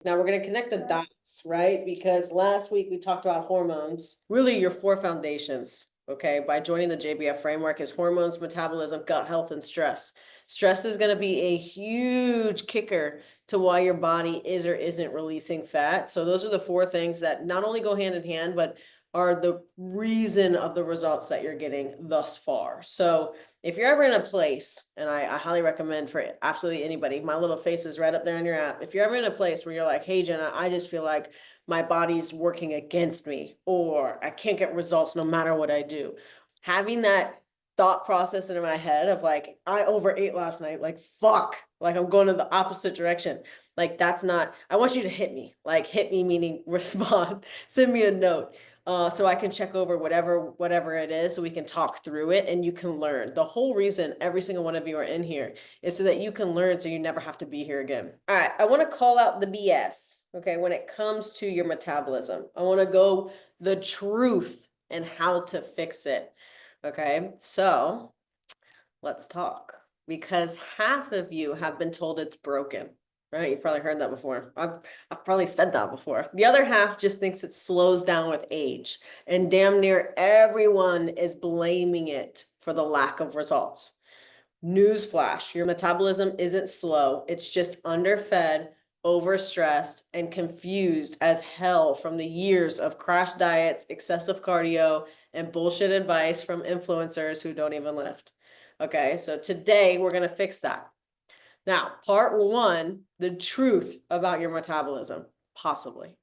Now we're going to connect the dots, right? Because last week we talked about hormones, really your four foundations. Okay, by joining the JBF framework is hormones, metabolism, gut health, and stress. Stress is going to be a huge kicker to why your body is or isn't releasing fat. So those are the four things that not only go hand in hand, but are the reason of the results that you're getting thus far. So if you're ever in a place, and I highly recommend for absolutely anybody, my little face is right up there in your app. If you're ever in a place where you're like, hey, Jenna, I just feel like my body's working against me, or I can't get results no matter what I do, having that thought process in my head of like, I overate last night, like, fuck, like I'm going in the opposite direction. Like, that's not, I want you to hit me, like, hit me meaning respond, send me a note. So I can check over whatever it is, so we can talk through it and you can learn. The whole reason every single one of you are in here is so that you can learn, so you never have to be here again. All right, I want to call out the BS, okay, when it comes to your metabolism. I want to go the truth and how to fix it. Okay, so let's talk, because half of you have been told it's broken. Right, you've probably heard that before. I've probably said that before. The other half just thinks it slows down with age, and damn near everyone is blaming it for the lack of results. Newsflash, your metabolism isn't slow, it's just underfed, overstressed, and confused as hell from the years of crash diets, excessive cardio, and bullshit advice from influencers who don't even lift. Okay, so today we're gonna fix that. Now, part one, the truth about your metabolism, possibly,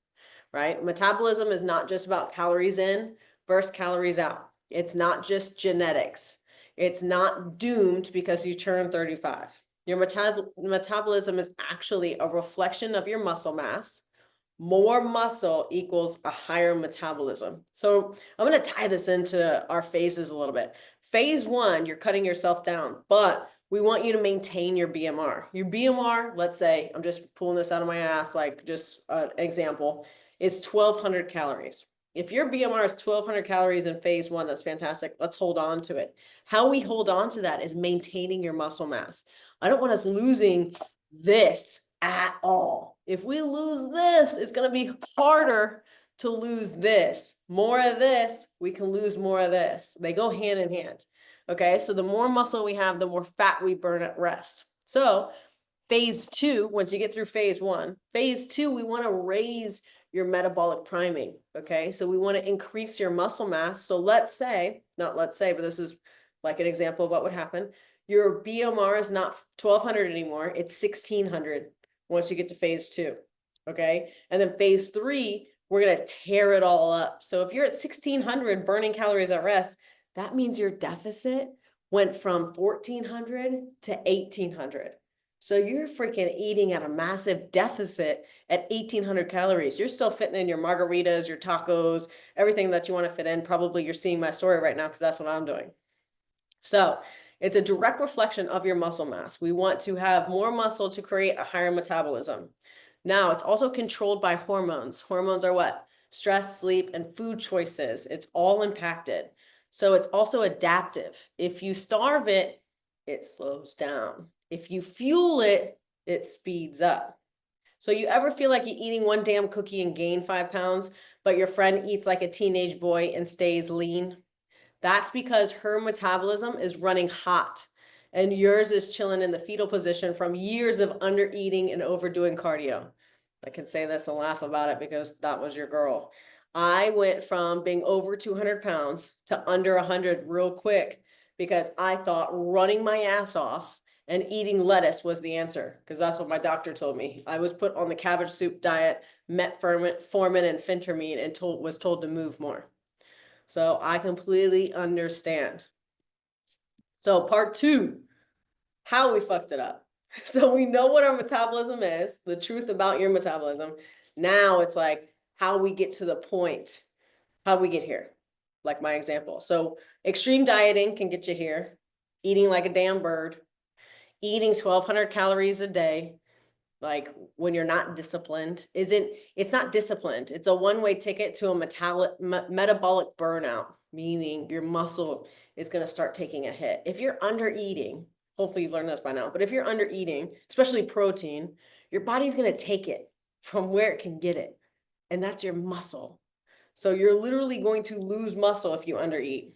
right? Metabolism is not just about calories in versus calories out. It's not just genetics. It's not doomed because you turn 35. Your metabolism is actually a reflection of your muscle mass. More muscle equals a higher metabolism. So I'm going to tie this into our phases a little bit. Phase one, you're cutting yourself down, but we want you to maintain your BMR. Your BMR, let's say, I'm just pulling this out of my ass, like just an example, is 1,200 calories. If your BMR is 1,200 calories in phase one, that's fantastic. Let's hold on to it. How we hold on to that is maintaining your muscle mass. I don't want us losing this at all. If we lose this, it's going to be harder to lose this. More of this, we can lose more of this. They go hand in hand. Okay, so the more muscle we have, the more fat we burn at rest. So phase two, once you get through phase one, phase two, we want to raise your metabolic priming. Okay, so we want to increase your muscle mass. So let's say, not let's say, but this is like an example of what would happen. Your BMR is not 1,200 anymore, it's 1,600 once you get to phase two. Okay, and then phase three, we're going to tear it all up. So if you're at 1,600 burning calories at rest, that means your deficit went from 1,400 to 1,800. So you're freaking eating at a massive deficit at 1,800 calories. You're still fitting in your margaritas, your tacos, everything that you want to fit in. Probably you're seeing my story right now because that's what I'm doing. So it's a direct reflection of your muscle mass. We want to have more muscle to create a higher metabolism. Now, it's also controlled by hormones. Hormones are what? Stress, sleep, and food choices. It's all impacted. So it's also adaptive. If you starve it, it slows down. If you fuel it, it speeds up. So you ever feel like you're eating one damn cookie and gain 5 pounds, but your friend eats like a teenage boy and stays lean? That's because her metabolism is running hot and yours is chilling in the fetal position from years of under eating and overdoing cardio. I can say this and laugh about it because that was your girl. I went from being over 200 pounds to under 100 real quick because I thought running my ass off and eating lettuce was the answer, because that's what my doctor told me. I was put on the cabbage soup diet, metformin and phentermine, and was told to move more. So I completely understand. So part two, how we fucked it up. So we know what our metabolism is, the truth about your metabolism. Now it's like how we get to the point, how we get here, like my example. So extreme dieting can get you here, eating like a damn bird, eating 1,200 calories a day, like when you're not disciplined, it's not disciplined. It's a one-way ticket to a metabolic burnout, meaning your muscle is going to start taking a hit. If you're under eating, hopefully you've learned this by now, but if you're under eating, especially protein, your body's going to take it. from where it can get it. And that's your muscle. So you're literally going to lose muscle if you undereat.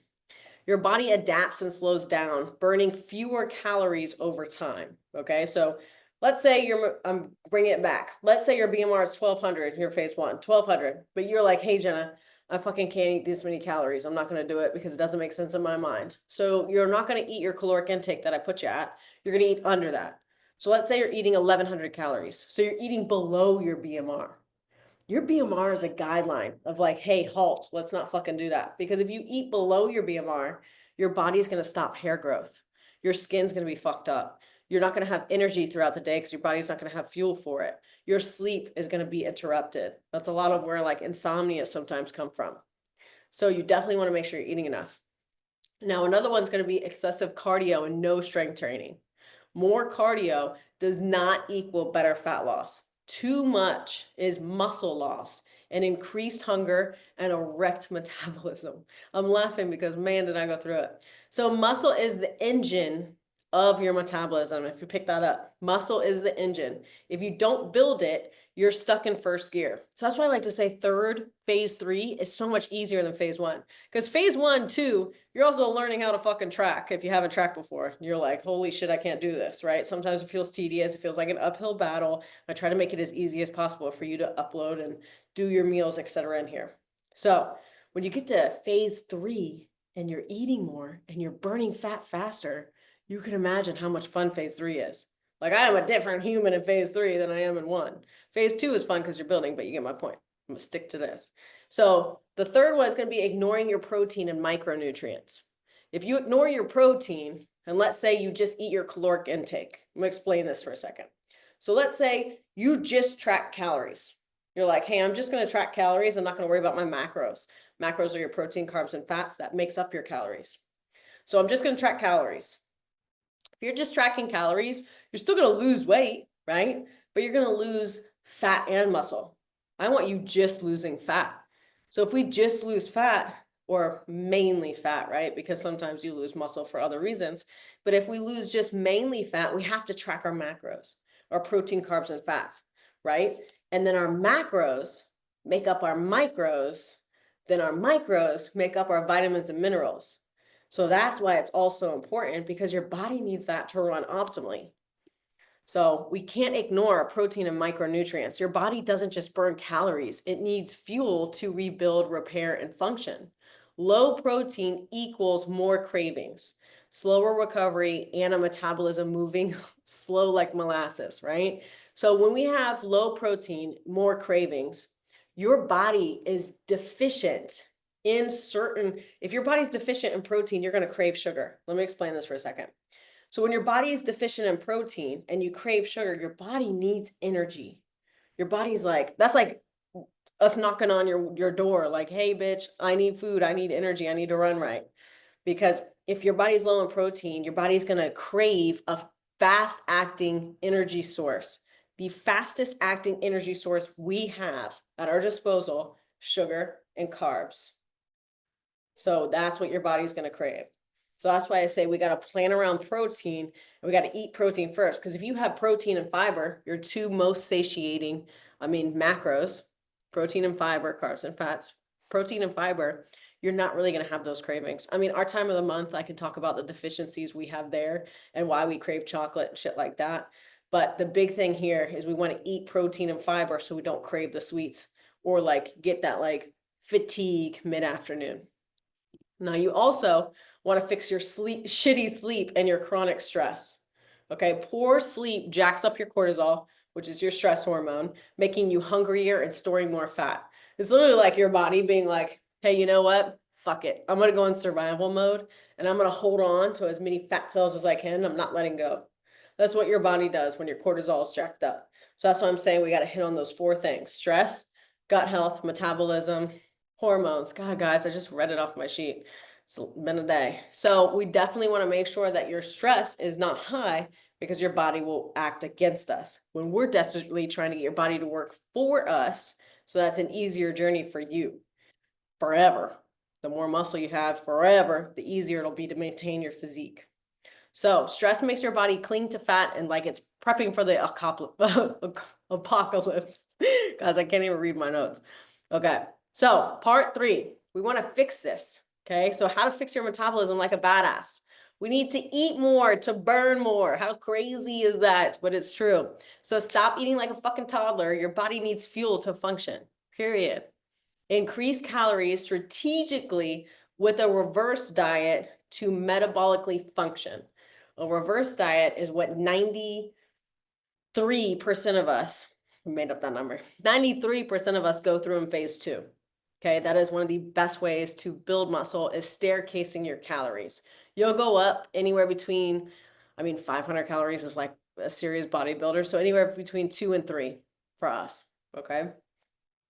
Your body adapts and slows down, burning fewer calories over time. Okay, so let's say I'm bringing it back. Let's say your BMR is 1200, your phase one, 1200, but you're like, hey, Jenna, I fucking can't eat this many calories. I'm not going to do it because it doesn't make sense in my mind. So you're not going to eat your caloric intake that I put you at. You're going to eat under that. So let's say you're eating 1100 calories. So you're eating below your BMR. Your BMR is a guideline of like, hey, halt, let's not fucking do that. Because if you eat below your BMR, your body's going to stop hair growth. Your skin's going to be fucked up. You're not going to have energy throughout the day because your body's not going to have fuel for it. Your sleep is going to be interrupted. That's a lot of where like insomnia sometimes come from. So you definitely want to make sure you're eating enough. Now, another one's going to be excessive cardio and no strength training. More cardio does not equal better fat loss. Too much is muscle loss and increased hunger and a wrecked metabolism. I'm laughing because, man, did I go through it. So muscle is the engine of your metabolism. If you pick that up, muscle is the engine. If you don't build it, you're stuck in first gear. So that's why I like to say phase three is so much easier than phase one. Because phase one, two, you're also learning how to fucking track if you haven't tracked before. You're like, holy shit, I can't do this, right? Sometimes it feels tedious. It feels like an uphill battle. I try to make it as easy as possible for you to upload and do your meals, etc. in here. So when you get to phase three and you're eating more and you're burning fat faster, you can imagine how much fun phase three is. Like, I am a different human in phase three than I am in one. Phase two is fun because you're building, but you get my point. I'm gonna stick to this. So the third one is going to be ignoring your protein and micronutrients. If you ignore your protein, and let's say you just eat your caloric intake, I'm gonna explain this for a second. So let's say you just track calories. You're like, hey, I'm just going to track calories. I'm not going to worry about my macros. Macros are your protein, carbs, and fats that makes up your calories. So I'm just going to track calories. If you're just tracking calories, you're still going to lose weight, right? But you're going to lose fat and muscle. I want you just losing fat. So if we just lose fat, or mainly fat, right? Because sometimes you lose muscle for other reasons. But if we lose just mainly fat, we have to track our macros, our protein, carbs, and fats, right? And then our macros make up our micros. Then our micros make up our vitamins and minerals. So that's why it's also important, because your body needs that to run optimally. So we can't ignore our protein and micronutrients. Your body doesn't just burn calories. It needs fuel to rebuild, repair, and function. Low protein equals more cravings, slower recovery, and a metabolism moving slow like molasses, right? So when we have low protein, more cravings, your body is deficient in if your body's deficient in protein, you're going to crave sugar. Let me explain this for a second. So when your body is deficient in protein and you crave sugar, your body needs energy. Your body's like, that's like us knocking on your door, like, hey, bitch, I need food, I need energy, I need to run right. Because if your body's low in protein, your body's going to crave a fast-acting energy source. The fastest acting energy source we have at our disposal, sugar and carbs. So that's what your body's going to crave. So that's why I say we got to plan around protein, and we got to eat protein first. Because if you have protein and fiber, your two most satiating, macros, protein and fiber, carbs and fats, protein and fiber, you're not really going to have those cravings. Our time of the month, I can talk about the deficiencies we have there and why we crave chocolate and shit like that. But the big thing here is we want to eat protein and fiber so we don't crave the sweets or like get that like fatigue mid-afternoon. Now you also want to fix your shitty sleep and your chronic stress. Okay, poor sleep jacks up your cortisol, which is your stress hormone, making you hungrier and storing more fat. It's literally like your body being like, hey, you know what? Fuck it. I'm going to go in survival mode and I'm going to hold on to as many fat cells as I can. I'm not letting go. That's what your body does when your cortisol is jacked up. So that's why I'm saying we got to hit on those 4 things: stress, gut health, metabolism, hormones. God, guys, I just read it off my sheet. It's been a day. So we definitely want to make sure that your stress is not high, because your body will act against us when we're desperately trying to get your body to work for us. So that's an easier journey for you forever. The more muscle you have forever, the easier it'll be to maintain your physique. So stress makes your body cling to fat and like it's prepping for the Apocalypse. Guys, I can't even read my notes. Okay, so part 3, we want to fix this. Okay, so how to fix your metabolism like a badass. We need to eat more to burn more. How crazy is that? But it's true. So stop eating like a fucking toddler. Your body needs fuel to function, period. Increase calories strategically with a reverse diet to metabolically function. A reverse diet is what 93% of us, we made up that number, 93% of us go through in phase 2. Okay, that is one of the best ways to build muscle, is staircasing your calories. You'll go up anywhere between, 500 calories is like a serious bodybuilder. So anywhere between 2 and 3 for us, okay?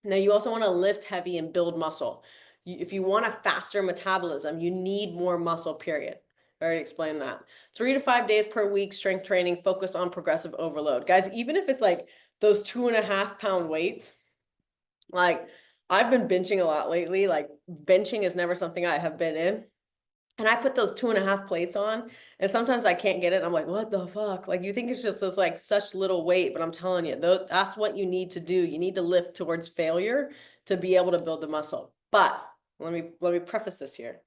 Now you also want to lift heavy and build muscle. If you want a faster metabolism, you need more muscle, period. I already explained that. 3 to 5 days per week, strength training, focus on progressive overload. Guys, even if it's like those 2.5 pound weights, like I've been benching a lot lately. Like benching is never something I have been in. And I put those 2.5 plates on, and sometimes I can't get it. I'm like, what the fuck? Like, you think it's just this like such little weight, but I'm telling you, that's what you need to do. You need to lift towards failure to be able to build the muscle. But let me preface this here.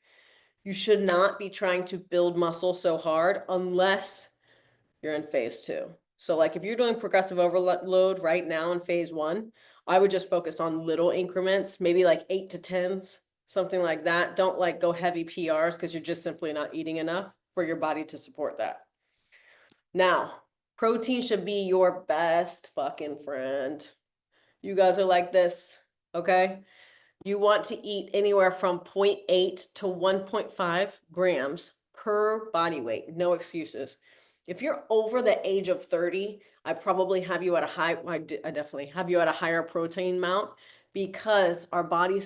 You should not be trying to build muscle so hard unless you're in phase 2. So like if you're doing progressive overload right now in phase 1, I would just focus on little increments, maybe like 8 to 10s, something like that. Don't like go heavy PRs because you're just simply not eating enough for your body to support that. Now, protein should be your best fucking friend. You guys are like this, okay? You want to eat anywhere from 0.8 to 1.5 grams per body weight. No excuses. If you're over the age of 30, I probably have you at a high, I definitely have you at a higher protein amount, because our body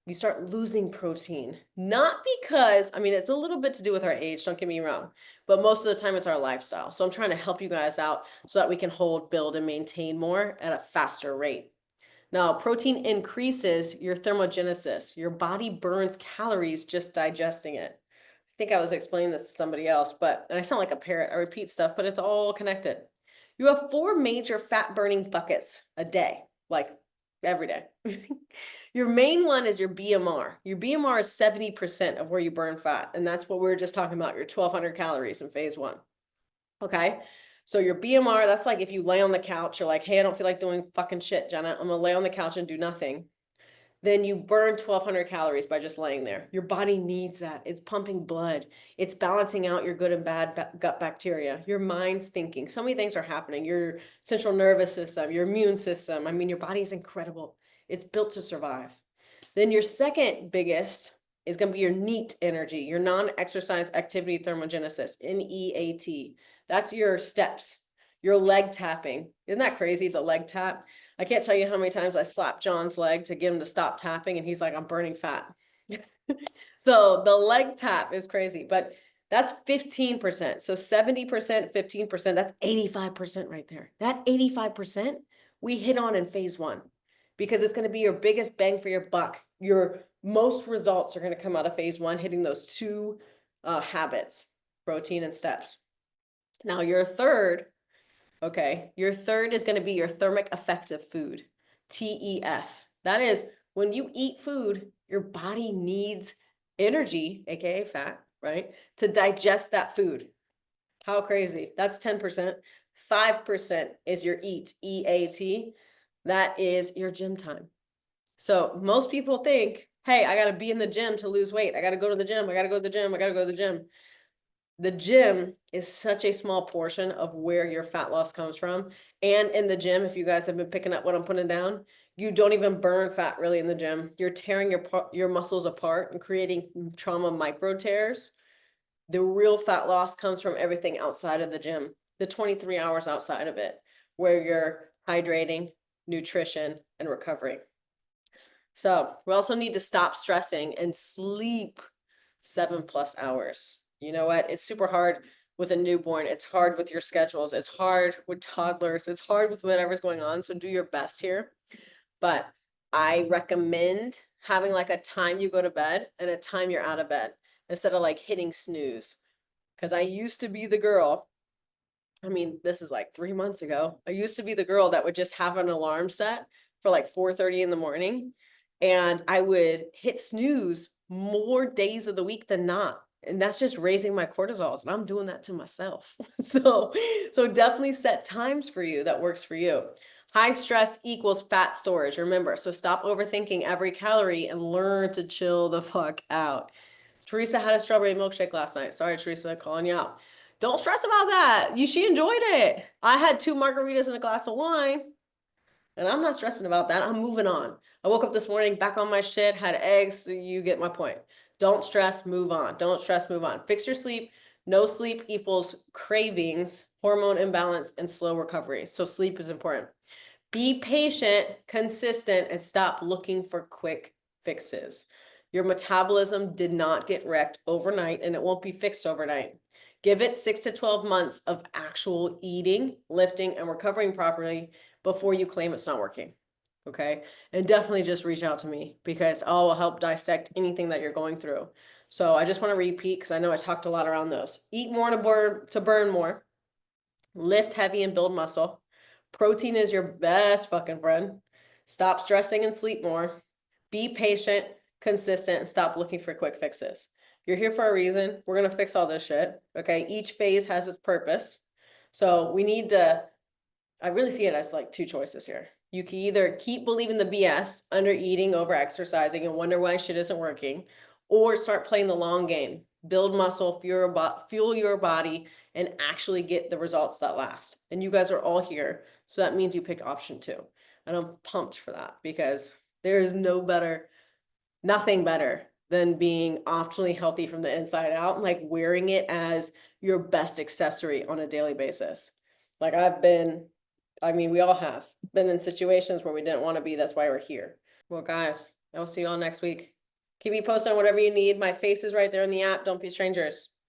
we start losing protein. Not because, it's a little bit to do with our age, don't get me wrong, but most of the time it's our lifestyle. So I'm trying to help you guys out so that we can hold, build, and maintain more at a faster rate. Now, protein increases your thermogenesis. Your body burns calories just digesting it. I think I was explaining this to somebody else, and I sound like a parrot. I repeat stuff, but it's all connected. You have 4 major fat burning buckets a day, like every day. Your main one is your BMR. Your BMR is 70% of where you burn fat. And that's what we were just talking about, your 1,200 calories in phase 1. Okay. So your BMR, that's like if you lay on the couch, you're like, hey, I don't feel like doing fucking shit, Jenna. I'm gonna lay on the couch and do nothing. Then you burn 1,200 calories by just laying there. Your body needs that. It's pumping blood. It's balancing out your good and bad gut bacteria. Your mind's thinking. So many things are happening. Your central nervous system, your immune system. Your body's incredible. It's built to survive. Then your second biggest is going to be your NEAT energy, your non-exercise activity thermogenesis, NEAT. That's your steps, your leg tapping. Isn't that crazy, the leg tap? I can't tell you how many times I slapped John's leg to get him to stop tapping, and he's like, I'm burning fat. So the leg tap is crazy, but that's 15%. So 70%, 15%, that's 85% right there. That 85% we hit on in phase 1, because it's going to be your biggest bang for your buck. Your most results are going to come out of phase 1, hitting those 2 habits, protein and steps. Now your third is going to be your thermic effective food, TEF. That is, when you eat food, your body needs energy, aka fat, right, to digest that food. How crazy? That's 10%. 5% is your EAT, EAT. That is your gym time. So most people think, hey, I got to be in the gym to lose weight. I got to go to the gym. I got to go to the gym. I got to go to the gym. The gym is such a small portion of where your fat loss comes from. And in the gym, if you guys have been picking up what I'm putting down, you don't even burn fat really in the gym. You're tearing your muscles apart and creating trauma micro tears. The real fat loss comes from everything outside of the gym, the 23 hours outside of it, where you're hydrating, nutrition, and recovering. So we also need to stop stressing and sleep 7+ hours. You know what? It's super hard with a newborn. It's hard with your schedules. It's hard with toddlers. It's hard with whatever's going on. So do your best here. But I recommend having like a time you go to bed and a time you're out of bed, instead of like hitting snooze. Because I used to be the girl I mean, this is like 3 months ago. I used to be the girl that would just have an alarm set for like 4:30 in the morning, and I would hit snooze more days of the week than not. And that's just raising my cortisols, and I'm doing that to myself. So definitely set times for you that works for you. High stress equals fat storage, remember. So stop overthinking every calorie and learn to chill the fuck out. Teresa had a strawberry milkshake last night. Sorry, Teresa, calling you out. Don't stress about that. She enjoyed it. I had 2 margaritas and a glass of wine, and I'm not stressing about that. I'm moving on. I woke up this morning back on my shit, had eggs. So you get my point. Don't stress, move on. Don't stress, move on. Fix your sleep. No sleep equals cravings, hormone imbalance, and slow recovery. So sleep is important. Be patient, consistent, and stop looking for quick fixes. Your metabolism did not get wrecked overnight, and it won't be fixed overnight. Give it 6 to 12 months of actual eating, lifting, and recovering properly before you claim it's not working. Okay. And definitely just reach out to me because I will help dissect anything that you're going through. So I just want to repeat because I know I talked a lot around those. Eat more to burn more. Lift heavy and build muscle. Protein is your best fucking friend. Stop stressing and sleep more. Be patient, consistent, and stop looking for quick fixes. You're here for a reason. We're going to fix all this shit. Okay. Each phase has its purpose. So we need to, I really see it as like two choices here. You can either keep believing the BS, under eating, over exercising, and wonder why shit isn't working, or start playing the long game. Build muscle, fuel your body, and actually get the results that last. And you guys are all here. So that means you picked option 2. And I'm pumped for that because there is nothing better than being optimally healthy from the inside out and like wearing it as your best accessory on a daily basis. Like we all have been in situations where we didn't want to be. That's why we're here. Well, guys, I will see you all next week. Keep me posted on whatever you need. My face is right there in the app. Don't be strangers.